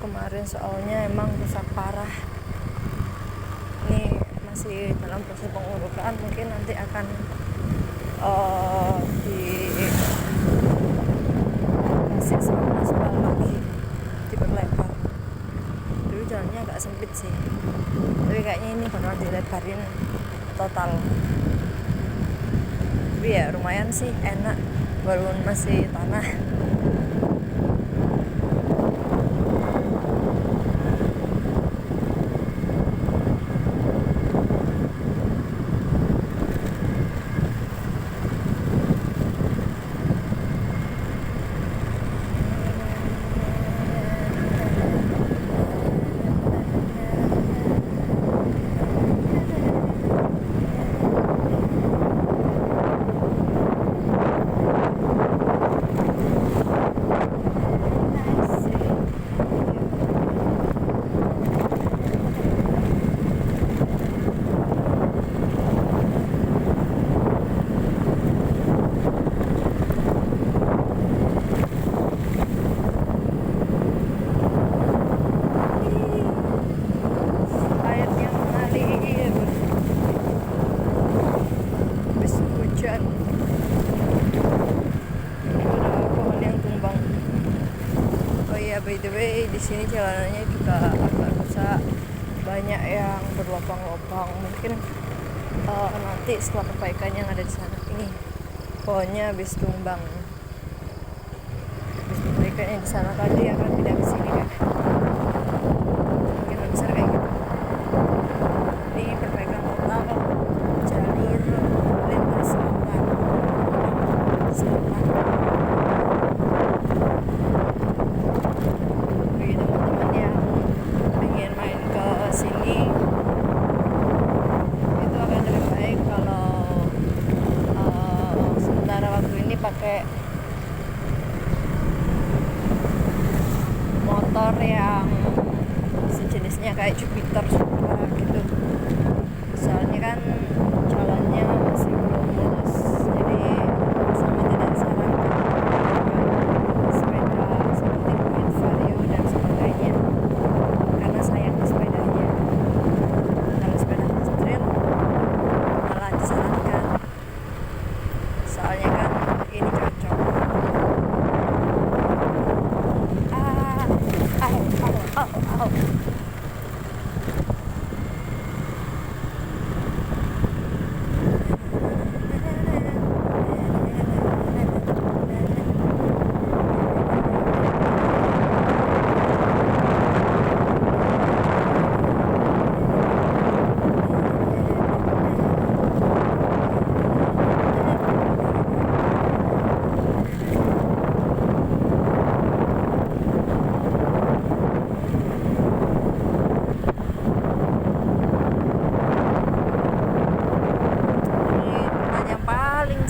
kemarin, soalnya emang rusak parah. Ini masih dalam proses pengurukan, mungkin nanti akan dikasih sama aspal lagi, diperlebar. Dulu jalannya agak sempit sih, tapi kayaknya ini bakal dilebarin total. Tapi ya lumayan sih, enak walaupun masih tanah. By the way, di sini jalanannya juga agak rusak, banyak yang berlubang-lubang. Mungkin nanti setelah perbaikan yang ada di sana, ini pohonnya habis tumbang. Habis perbaikan yang di sana tadi akan pindah ke sini kan. Mungkin lebih besar kayak gitu. Ini perbaikan total jalur lintas selatan. Bagi teman-teman yang ingin main ke sini, itu akan lebih baik kalau sementara waktu ini pakai motor yang sejenisnya kayak Jupiter Supra gitu. Soalnya kan jalannya masih belum mulus, jadi sangat tidak disarankan sepeda seperti Queen Vario dan sebagainya, karena sayang sepedanya. Kalau sepeda trail malah disarankan, soalnya kan ini cocok. Au.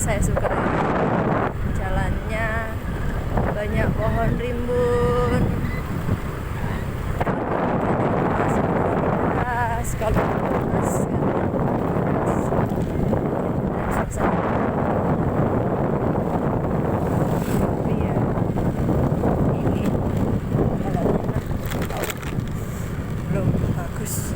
Saya suka jalannya, banyak pohon rimbun, kalau panas dan suasana. Tapi ya ini jalannya belum bagus.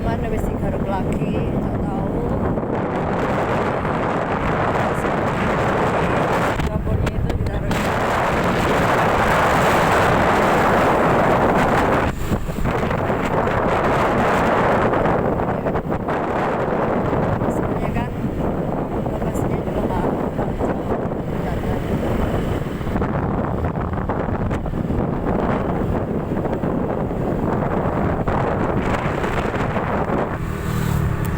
kemarin habis digaruk lagi, nggak tahu kaponnya itu ditaruh di mana. Soalnya kan lokasinya juga nggak jauh jalan.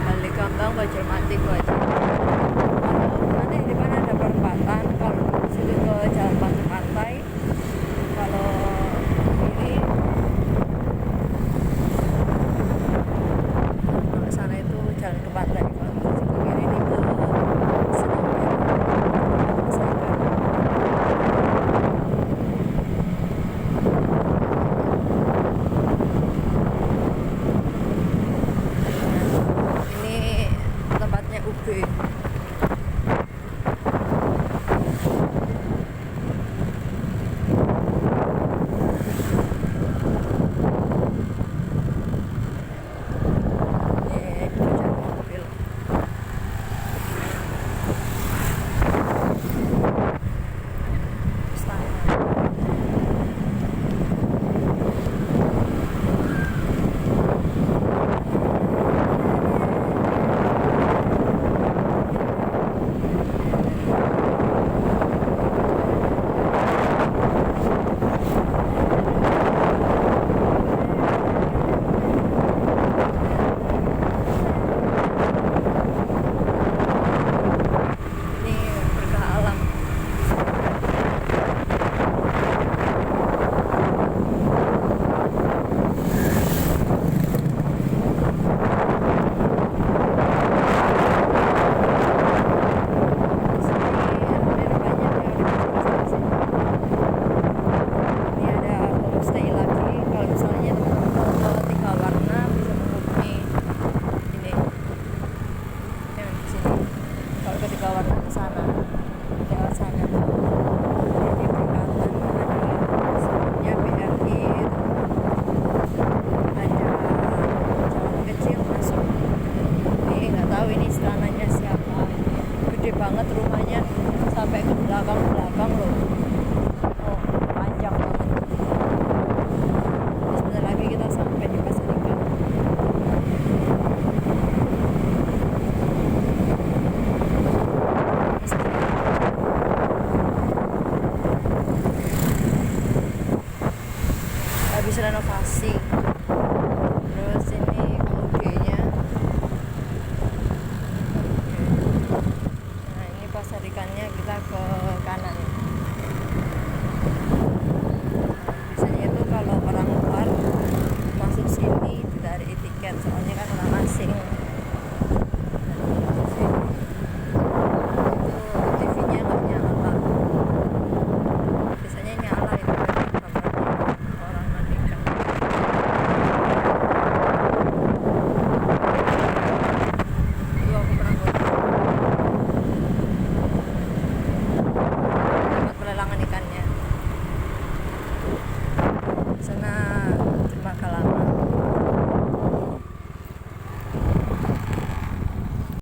Balik gampang belajar mati gua aja.